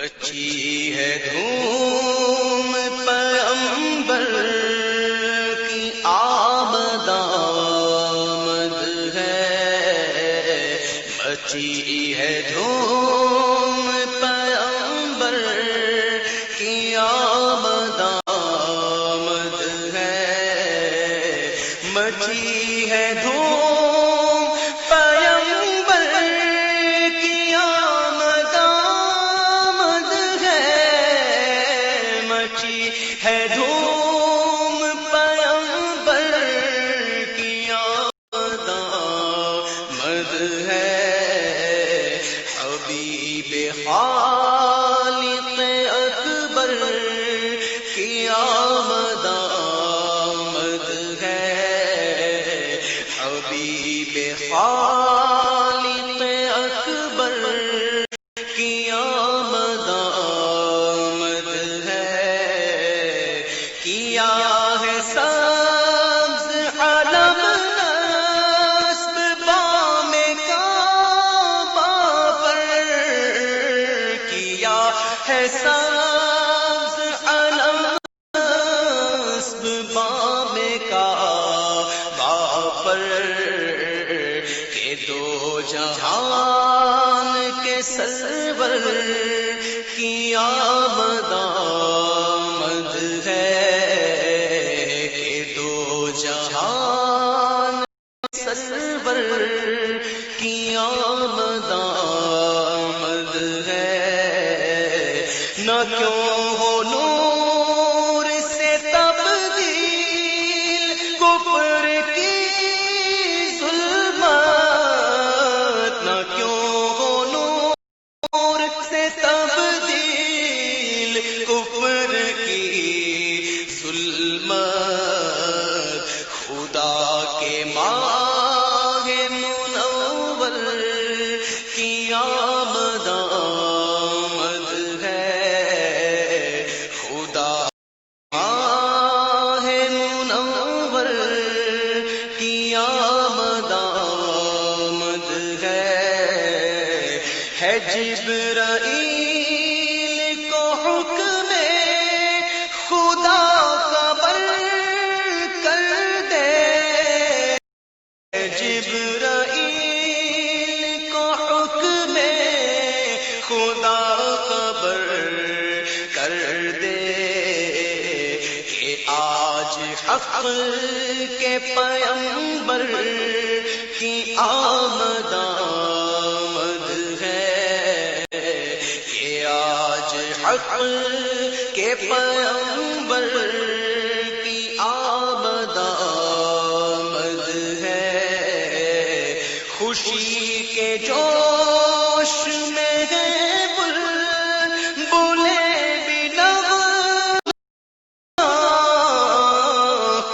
مچی ہے دھوم پیغمبر کی آمد آمد ہے، مچی ہے دھوم پیغمبر کی آمد آمد ہے، مچی ہے دھوم پیغمبر کی آمد آمد ہے، مچی ہے دھوم پیغمبر کی آمد آمد ہے، حبیب خالق اکبر کی آمد آمد ہے، حبیب خالق اکبر کی آمد آمد ہے، کیا ہے سبز علم نصب بام کعبہ پر، کیا ہے سبز علم نصب بام کعبہ پر، کہ دو جہان کے سرور کی آمد آمد ہے، کہ دو جہان کے سرور کی آمد آمد ہے، نہ کیوں ہو نور سے تبدیل کفر کی ظلمت، نہ کیوں ہو نور سے تبدیل کفر کی ظلمت، خدا کے ماہ منور کی آمد آمد ہے، خدا ماہ منور کی آمد آمد ہے جبرائیل کو حکم خدا خبر کر دے، جبرائیل کو حکم خدا خبر کر دے، کہ آج حق کے پیغمبر کی آمد آمد ہے، کہ آج حق کے پیغمبر کی آمد آمد ہے، خوشی کے جوش میں ہے بلبلے بھی نغمہ،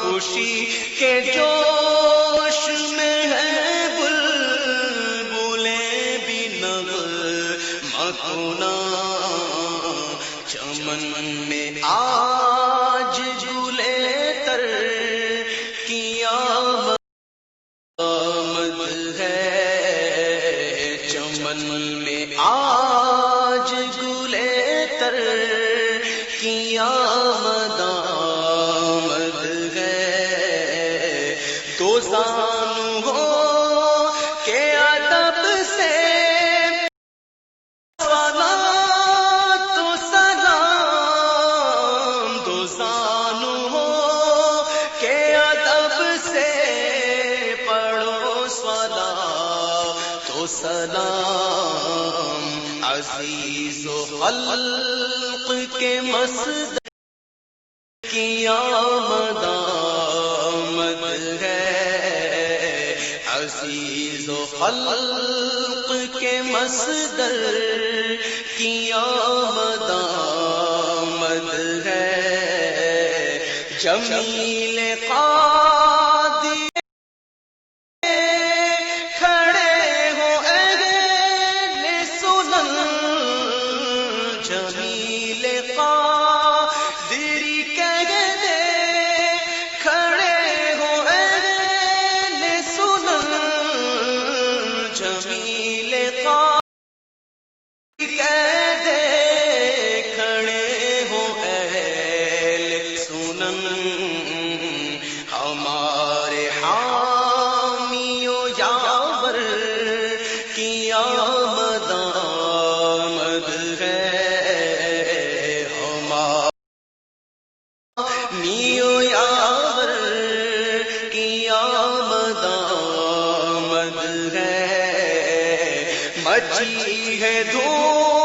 خوشی کے جوش میں ہے بلبلے بھی نغمہ کنا، چمن میں آج جھولے تر کی آمد ہے، چمن میں آج جھولے تر کی آمد آمد ہے، دو زانو ہو کہ ادب سے صلوات و سلام، دو زانو ہو کہ ادب سے پڑھو صلوات و سلام، عزیز و خلق کے مصدر کی آمد آمد ہے، عزیز و خلق کے مصدر کی آمد آمد ہے، جمیل قادری کھڑے ہو اہل سنن، جمیل قادری کہہ دے کھڑے ہو اہل سنن، جمیل قادری کہہ دے آمد آمد ہے نیو یاور کی آمد آمد ہے، مچی ہے دھوم